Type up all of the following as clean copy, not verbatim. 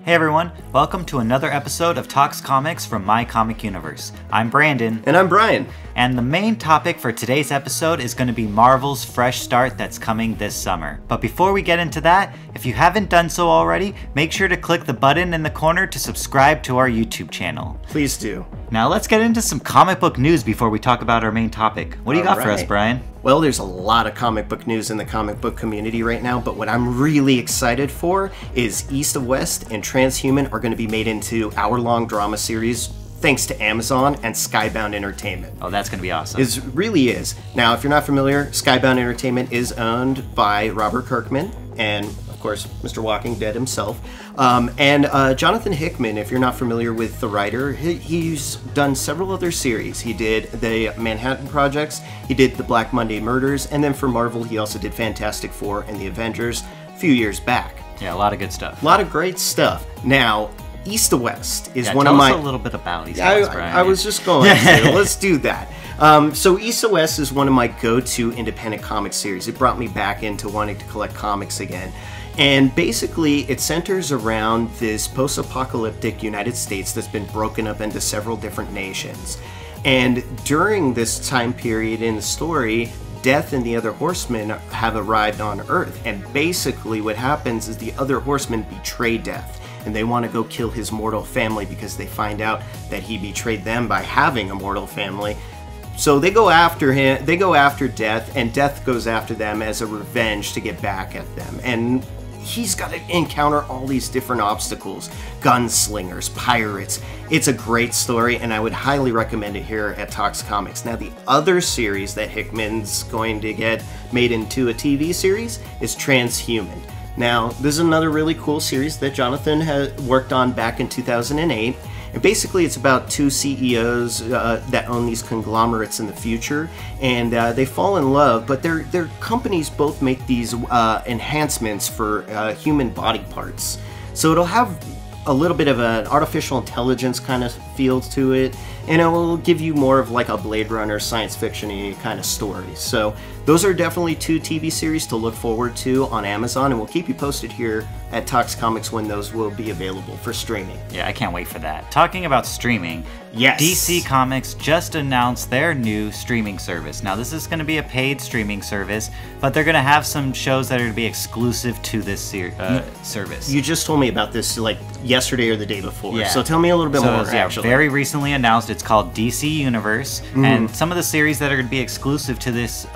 Hey everyone, welcome to another episode of Talks Comics from My Comic Universe. I'm Brandon. And I'm Brian. And the main topic for today's episode is going to be Marvel's fresh start that's coming this summer. But before we get into that, if you haven't done so already, make sure to click the button in the corner to subscribe to our YouTube channel. Please do. Now let's get into some comic book news before we talk about our main topic. What do you got for us, Brian? Well, there's a lot of comic book news in the comic book community right now, but what I'm really excited for is East of West and Transhuman are going to be made into hour-long drama series thanks to Amazon and Skybound Entertainment. Oh, that's going to be awesome. It really is. Now, if you're not familiar, Skybound Entertainment is owned by Robert Kirkman and, of course, Mr. Walking Dead himself. And Jonathan Hickman, if you're not familiar with the writer, he's done several other series. He did the Manhattan Projects, he did the Black Monday Murders, and then for Marvel, he also did Fantastic Four and the Avengers a few years back. Yeah, a lot of good stuff. A lot of great stuff. Now, East to West is one of my... Tell us a little bit about East to West, Brian. I was just going to. Let's do that. So East to West is one of my go-to independent comic series. It brought me back into wanting to collect comics again. And basically, it centers around this post-apocalyptic United States that's been broken up into several different nations. And during this time period in the story, Death and the other horsemen have arrived on Earth. And basically what happens is the other horsemen betray Death. And they want to go kill his mortal family because they find out that he betrayed them by having a mortal family. So they go after him, they go after Death, and Death goes after them as a revenge to get back at them. And he's got to encounter all these different obstacles, gunslingers, pirates. It's a great story, and I would highly recommend it here at Talks Comics. Now, the other series that Hickman's going to get made into a TV series is Transhuman. Now, this is another really cool series that Jonathan had worked on back in 2008. And basically, it's about two CEOs that own these conglomerates in the future, and they fall in love, but their companies both make these enhancements for human body parts. So it'll have a little bit of an artificial intelligence kind of feel to it, and it will give you more of like a Blade Runner science fiction-y kind of story. So those are definitely two TV series to look forward to on Amazon, and we'll keep you posted here at Talks Comics when those will be available for streaming. Yeah, I can't wait for that. Talking about streaming, yes, DC Comics just announced their new streaming service. Now, this is going to be a paid streaming service, but they're going to have some shows that are going to be exclusive to this service. You just told me about this like yesterday or the day before, yeah. So tell me a little bit more, actually. Very recently announced. It's called DC Universe, and some of the series that are going to be exclusive to this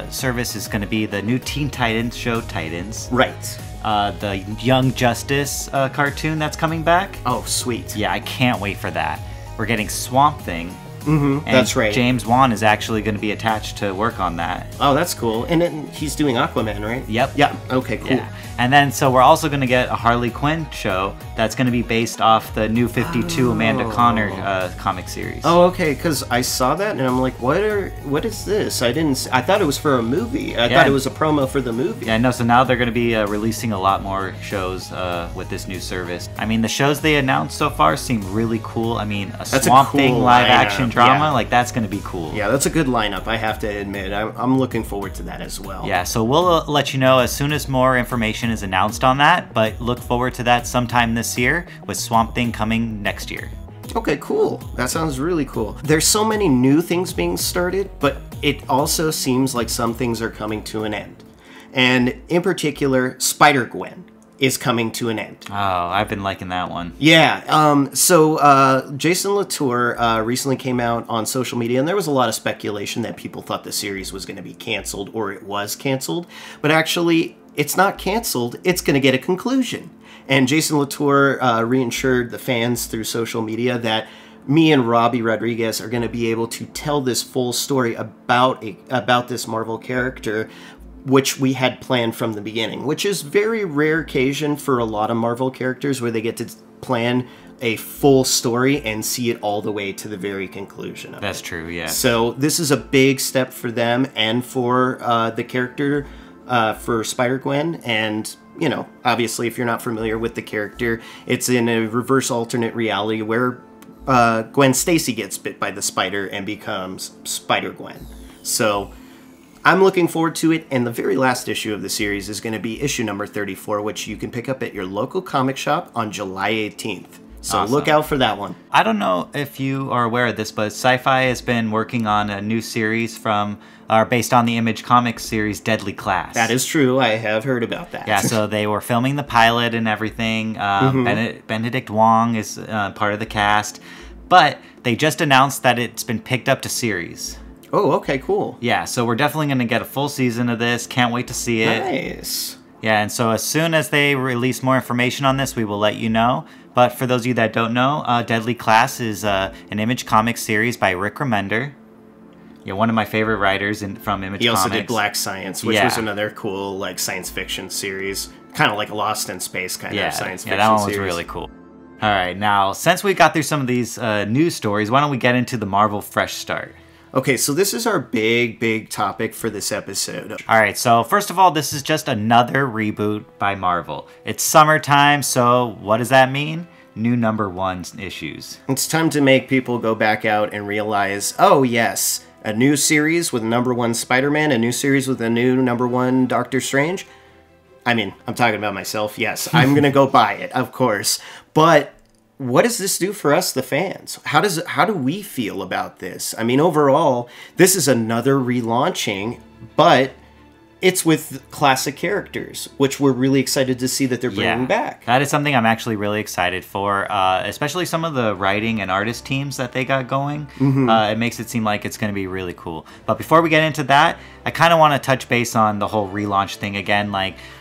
service is going to be the new Teen Titans show, Titans. Right. The Young Justice cartoon that's coming back. Oh, sweet. Yeah, I can't wait for that. We're getting Swamp Thing. Mm-hmm, that's right. James Wan is actually going to be attached to work on that. Oh, that's cool. And then he's doing Aquaman, right? Yep. Yeah. Okay, cool. Yeah. And then, so we're also going to get a Harley Quinn show that's going to be based off the New 52 Amanda Conner comic series. Oh, okay, because I saw that and I'm like, what is this? I thought it was for a movie. I thought it was a promo for the movie. Yeah, no, so now they're going to be releasing a lot more shows with this new service. I mean, the shows they announced so far seem really cool. I mean, that's Swamp Thing live-action drama, like that's going to be cool. Yeah, that's a good lineup, I have to admit. I'm looking forward to that as well. Yeah, so we'll let you know as soon as more information is announced on that, but look forward to that sometime this year with Swamp Thing coming next year. Okay, cool. That sounds really cool. There's so many new things being started, but it also seems like some things are coming to an end. And in particular, SpiderGwen is coming to an end. Oh, I've been liking that one. Yeah, so Jason Latour recently came out on social media, and there was a lot of speculation that people thought the series was going to be canceled, or it was canceled. But actually, it's not canceled, it's going to get a conclusion. And Jason Latour reassured the fans through social media that me and Robbie Rodriguez are going to be able to tell this full story about this Marvel character, which we had planned from the beginning, which is very rare occasion for a lot of Marvel characters where they get to plan a full story and see it all the way to the very conclusion of That's true, yeah. So this is a big step for them and for the character, for Spider-Gwen. And, you know, obviously if you're not familiar with the character, it's in a reverse alternate reality where Gwen Stacy gets bit by the spider and becomes Spider-Gwen. So I'm looking forward to it, and the very last issue of the series is going to be issue number 34, which you can pick up at your local comic shop on July 18th. So Awesome. Look out for that one. I don't know if you are aware of this, but Sci-Fi has been working on a new series based on the Image Comics series Deadly Class. That is true. I have heard about that. Yeah, so they were filming the pilot and everything. Benedict Wong is part of the cast, but they just announced that it's been picked up to series. Oh, okay, cool. Yeah, so we're definitely going to get a full season of this. Can't wait to see it. Nice. Yeah, and so as soon as they release more information on this, we will let you know. But for those of you that don't know, Deadly Class is an Image Comics series by Rick Remender. Yeah, one of my favorite writers from Image Comics. He also did Black Science, which was another cool like science fiction series. Kind of like Lost in Space kind of science fiction series. Yeah, that one was really cool. All right, now, since we got through some of these news stories, why don't we get into the Marvel Fresh Start? Okay, so this is our big topic for this episode. All right, so first of all, this is just another reboot by Marvel. It's summertime, so what does that mean? New #1 issues. It's time to make people go back out and realize, oh yes, a new series with #1 Spider-Man, a new series with a new #1 Doctor Strange. I mean, I'm talking about myself, yes. I'm going to go buy it, of course. But what does this do for us, the fans? How do we feel about this? I mean, overall, this is another relaunching, but it's with classic characters, which we're really excited to see that they're bringing back. That is something I'm actually really excited for, especially some of the writing and artist teams that they got going. It makes it seem like it's going to be really cool. But before we get into that, I kind of want to touch base on the whole relaunch thing again.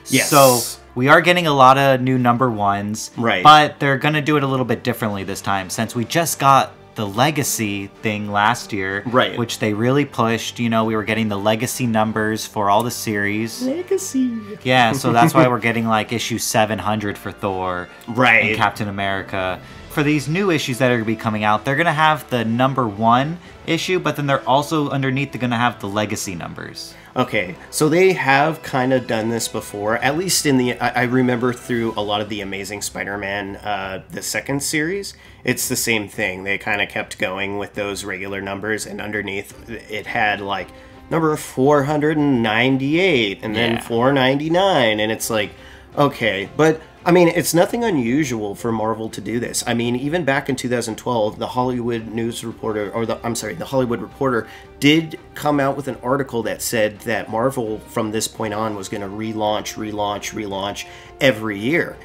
So we are getting a lot of new #1s, right? But they're going to do it a little bit differently this time, since we just got the Legacy thing last year, right? Which they really pushed. You know, we were getting the Legacy numbers for all the series. Legacy. Yeah, so that's why we're getting like issue 700 for Thor, right? And Captain America. For these new issues that are going to be coming out, they're going to have the #1 issue, but then they're also underneath, they're going to have the Legacy numbers. Okay, so they have kind of done this before, at least in the, I remember through a lot of the Amazing Spider-Man, the second series, it's the same thing. They kind of kept going with those regular numbers, and underneath it had like number 498, and then 499, and it's like, okay, but I mean, it's nothing unusual for Marvel to do this. I mean, even back in 2012, the Hollywood Reporter did come out with an article that said that Marvel, from this point on, was going to relaunch every year.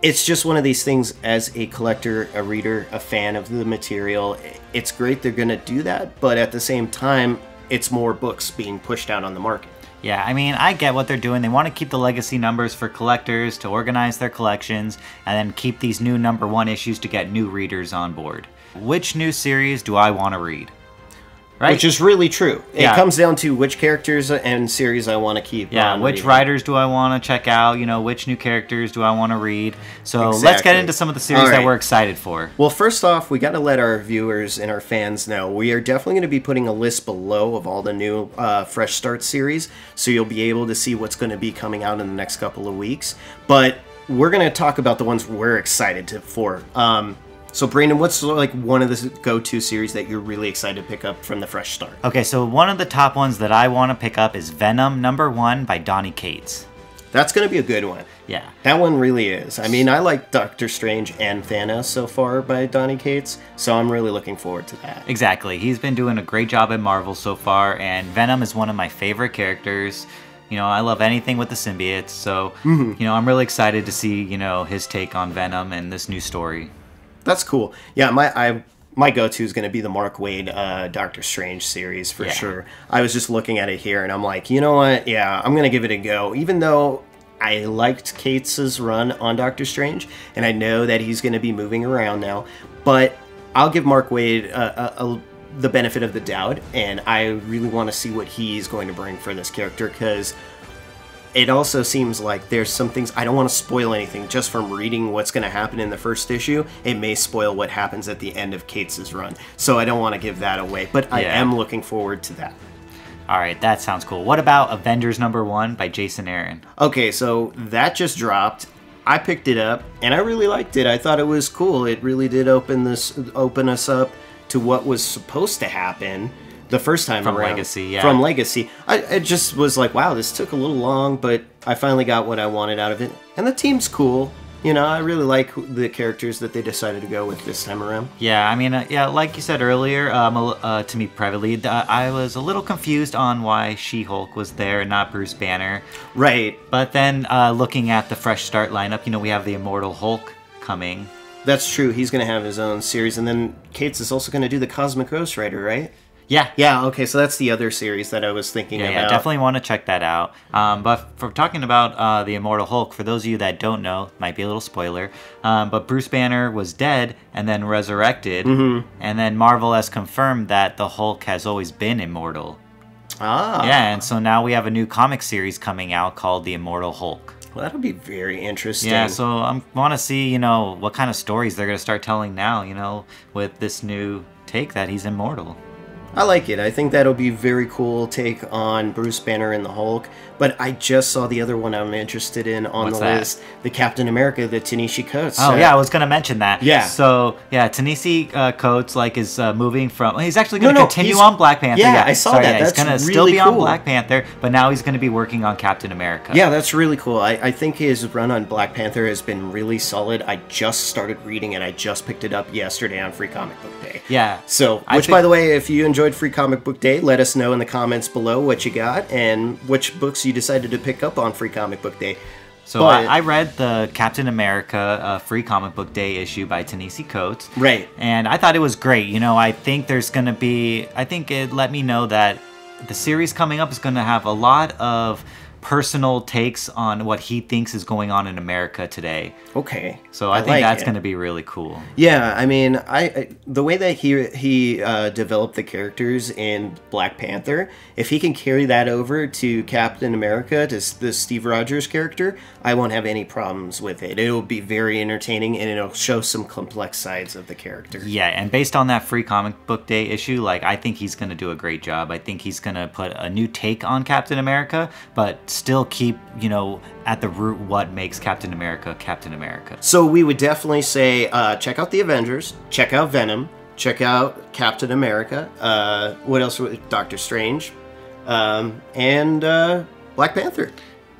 It's just one of these things, as a collector, a reader, a fan of the material, it's great they're going to do that, but at the same time, it's more books being pushed out on the market. Yeah, I mean, I get what they're doing. They want to keep the Legacy numbers for collectors to organize their collections, and then keep these new #1 issues to get new readers on board. Which new series do I want to read? Right? Which is really true. It comes down to which characters and series I want to keep. Yeah, which writers do I want to check out? You know, which new characters do I want to read? So let's get into some of the series that we're excited for. Well, first off, we got to let our viewers and our fans know we are definitely going to be putting a list below of all the new Fresh Start series, so you'll be able to see what's going to be coming out in the next couple of weeks. But we're going to talk about the ones we're excited for. So, Brandon, what's like one of the go-to series that you're really excited to pick up from the Fresh Start? Okay, so one of the top ones that I want to pick up is Venom #1 by Donny Cates. That's going to be a good one. Yeah. That one really is. I mean, I like Doctor Strange and Thanos so far by Donny Cates, so I'm really looking forward to that. Exactly. He's been doing a great job at Marvel so far, and Venom is one of my favorite characters. You know, I love anything with the symbiotes, so, you know, I'm really excited to see, you know, his take on Venom and this new story. That's cool. Yeah, my go-to is going to be the Mark Waid Doctor Strange series for sure. I was just looking at it here, and I'm like, you know what? Yeah, I'm going to give it a go. Even though I liked Cates' run on Doctor Strange, and I know that he's going to be moving around now, but I'll give Mark Waid the benefit of the doubt, and I really want to see what he's going to bring for this character, because it also seems like there's some things, I don't want to spoil anything just from reading what's going to happen in the first issue. It may spoil what happens at the end of Cates' run. So I don't want to give that away, but I am looking forward to that. All right, that sounds cool. What about Avengers #1 by Jason Aaron? Okay, so that just dropped. I picked it up, and I really liked it. I thought it was cool. It really did open us up to what was supposed to happen. the first time from around. Legacy, yeah. From Legacy. I just was like, wow, this took a little long, but I finally got what I wanted out of it. And the team's cool. You know, I really like the characters that they decided to go with this time around. Yeah, I mean, yeah, like you said earlier, to me privately, I was a little confused on why She-Hulk was there and not Bruce Banner. Right. But then looking at the fresh start lineup, you know, we have the Immortal Hulk coming. That's true. He's going to have his own series. And then Cates is also going to do the Cosmic Ghost Rider, right? Yeah. Yeah, okay, so that's the other series that I was thinking about. Yeah, definitely want to check that out. But for talking about the Immortal Hulk, for those of you that don't know, might be a little spoiler, but Bruce Banner was dead and then resurrected, and then Marvel has confirmed that the Hulk has always been immortal. Ah. Yeah, and so now we have a new comic series coming out called The Immortal Hulk. Well, that'll be very interesting. Yeah, so I want to see, you know, what kind of stories they're going to start telling now, you know, with this new take that he's immortal. I like it. I think that'll be a very cool take on Bruce Banner and the Hulk. But I just saw the other one I'm interested in on What's the that? list. The Captain America, the Ta-Nehisi Coates. Oh, yeah, I was going to mention that. Yeah. So, yeah, Ta-Nehisi Coates, like, is moving from... He's actually going to continue on Black Panther. Yeah, I saw that. Yeah, That's he's going to really still be on cool. Black Panther, but now he's going to be working on Captain America. Yeah, that's really cool. I think his run on Black Panther has been really solid. I just started reading it. I just picked it up yesterday on Free Comic Book Day. Yeah. So, by the way, if you enjoyed Free Comic Book Day, let us know in the comments below what you got and which books you decided to pick up on Free Comic Book Day. So I read the Captain America Free Comic Book Day issue by Ta-Nehisi Coates. Right. And I thought it was great. You know, I think there's going to be... I think it let me know that the series coming up is going to have a lot of personal takes on what he thinks is going on in America today. Okay. So I think like that's it. going to be really cool. Yeah, I mean, I the way that he developed the characters in Black Panther, if he can carry that over to Captain America, to the Steve Rogers character, I won't have any problems with it. It'll be very entertaining, and it'll show some complex sides of the character. Yeah, and based on that Free Comic Book Day issue, like, I think he's going to do a great job. I think he's going to put a new take on Captain America, but still keep, you know, at the root what makes Captain America Captain America. So we would definitely say check out the Avengers, check out Venom, check out Captain America, what else? Doctor Strange, and Black Panther.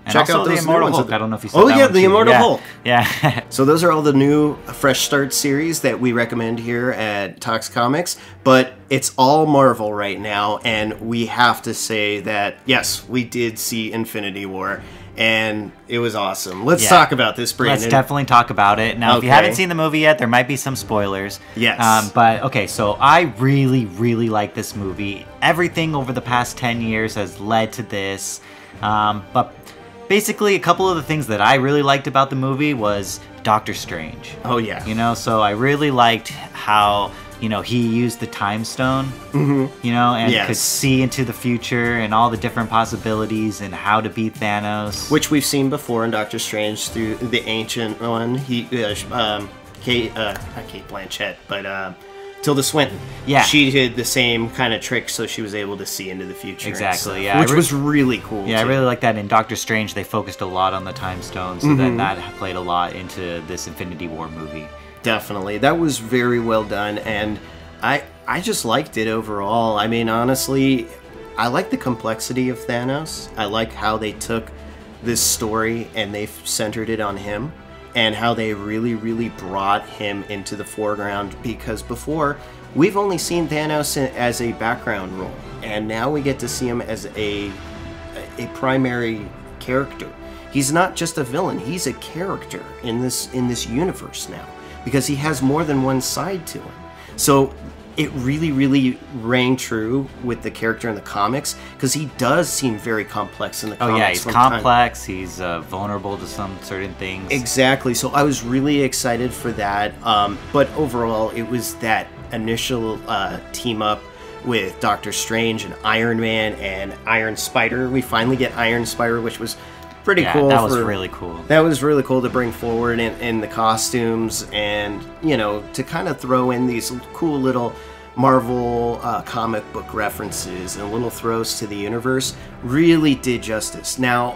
And check also out the those Immortal new ones. Hulk. I don't know if you said Oh that yeah, one the too. Immortal Hulk. Yeah. So those are all the new Fresh Start series that we recommend here at Tox Comics, but it's all Marvel right now, and we have to say that, yes, we did see Infinity War, and it was awesome. Let's talk about this, Brandon. Let's definitely talk about it. Now, if you haven't seen the movie yet, there might be some spoilers. Yes. But, okay, so I really, really like this movie. Everything over the past 10 years has led to this. But basically, a couple of the things that I really liked about the movie was Doctor Strange. Oh, yeah. You know, so I really liked how, you know, he used the time stone, you know, and could see into the future and all the different possibilities and how to beat Thanos. Which we've seen before in Doctor Strange through the ancient one. He, not Kate Blanchett, but Tilda Swinton. Yeah. She did the same kind of trick, so she was able to see into the future. Exactly, yeah. Which was really cool. Yeah, too. I really like that. In Doctor Strange, they focused a lot on the time stone, so then that played a lot into this Infinity War movie. Definitely. That was very well done, and I just liked it overall. I mean, honestly, I like the complexity of Thanos. I like how they took this story and they centered it on him, and how they really, really brought him into the foreground, because before, we've only seen Thanos as a background role, and now we get to see him as a primary character. He's not just a villain, he's a character in this universe now, because he has more than one side to him. So it really, really rang true with the character in the comics, because he does seem very complex in the comics. Oh yeah, he's complex, he's vulnerable to some certain things. Exactly, so I was really excited for that, but overall it was that initial team up with Doctor Strange and Iron Man and Iron Spider. We finally get Iron Spider, which was pretty cool. That was really cool. That was really cool to bring forward in the costumes, and, you know, to kind of throw in these cool little Marvel comic book references and little throws to the universe. Really did justice. Now,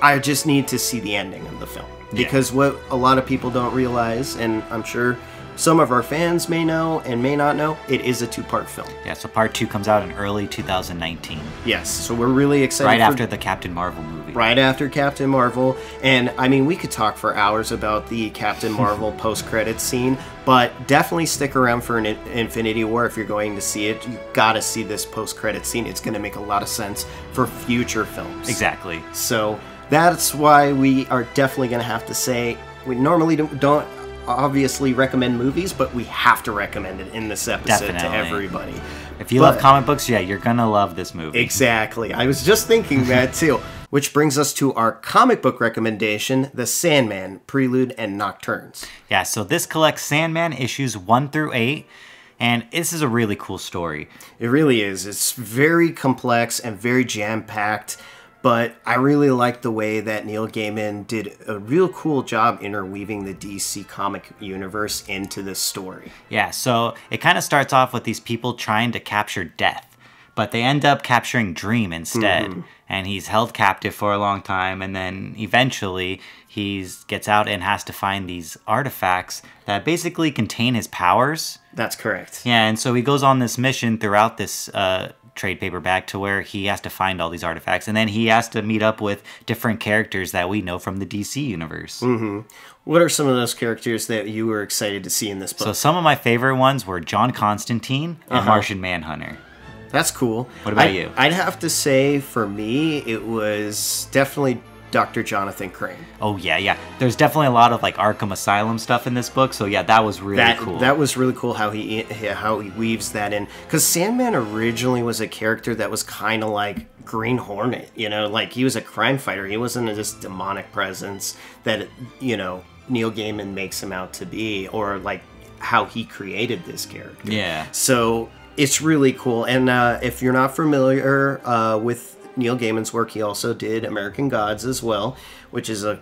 I just need to see the ending of the film, because what a lot of people don't realize, and I'm sure some of our fans may know and may not know, it is a 2-part film. Yeah, so part 2 comes out in early 2019. Yes, so we're really excited. Right after the Captain Marvel movie. Right after Captain Marvel. And I mean, we could talk for hours about the Captain Marvel post-credits scene, but definitely stick around for an Infinity War if you're going to see it. You gotta see this post-credit scene. It's gonna make a lot of sense for future films. Exactly. So that's why we are definitely gonna have to say, we normally don't obviously recommend movies, but we have to recommend it in this episode to everybody. If you love comic books, yeah, you're gonna love this movie. Exactly. I was just thinking that too. Which brings us to our comic book recommendation, The Sandman, Prelude and Nocturnes. Yeah, so this collects Sandman issues 1 through 8, and this is a really cool story. It really is. It's very complex and very jam-packed, but I really like the way that Neil Gaiman did a real cool job interweaving the DC comic universe into this story. Yeah, so it kind of starts off with these people trying to capture Death, but they end up capturing Dream instead. And he's held captive for a long time, and then eventually he gets out and has to find these artifacts that basically contain his powers. That's correct. Yeah, and so he goes on this mission throughout this trade paperback to where he has to find all these artifacts, and then he has to meet up with different characters that we know from the DC universe. What are some of those characters that you were excited to see in this book? So some of my favorite ones were John Constantine and Martian Manhunter. That's cool. What about you? I'd have to say, for me, it was definitely Dr. Jonathan Crane. Oh, yeah. There's definitely a lot of, like, Arkham Asylum stuff in this book, so yeah, that was really cool. That was really cool how he weaves that in. Because Sandman originally was a character that was kind of like Green Hornet, you know? Like, he was a crime fighter. He wasn't this demonic presence that, you know, Neil Gaiman makes him out to be, or, like, how he created this character. Yeah. So it's really cool. And if you're not familiar with Neil Gaiman's work, he also did American Gods as well, which is a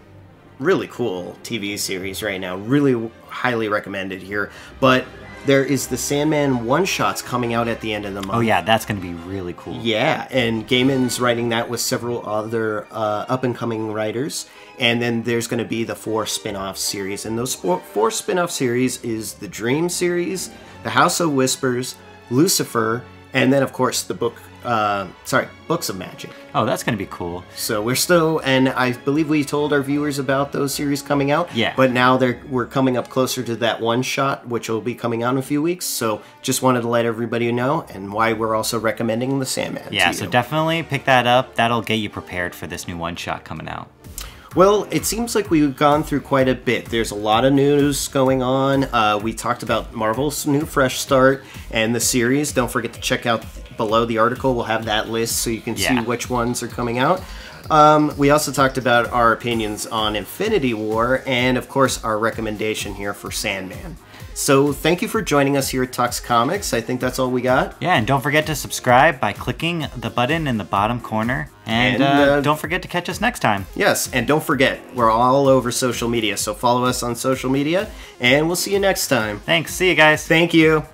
really cool TV series right now. Really highly recommended here. But there is the Sandman one-shots coming out at the end of the month. Oh yeah, that's going to be really cool. Yeah, and Gaiman's writing that with several other up-and-coming writers. And then there's going to be the 4 spin-off series. And those 4 spin-off series is the Dream series, the House of Whispers, Lucifer, and then, of course, the Books of Magic. Oh, that's going to be cool. So we're still, and I believe we told our viewers about those series coming out. Yeah. But now we're coming up closer to that one shot, which will be coming out in a few weeks. So just wanted to let everybody know, and why we're also recommending the Sandman. Yeah, so definitely pick that up. That'll get you prepared for this new one shot coming out. Well, it seems like we've gone through quite a bit. There's a lot of news going on. We talked about Marvel's new fresh start and the series. Don't forget to check out below the article. We'll have that list so you can see which ones are coming out. We also talked about our opinions on Infinity War and, of course, our recommendation here for Sandman. So thank you for joining us here at Tux Comics. I think that's all we got. Yeah, and don't forget to subscribe by clicking the button in the bottom corner. And don't forget to catch us next time. Yes, and don't forget, we're all over social media, so follow us on social media, and we'll see you next time. Thanks. See you guys. Thank you.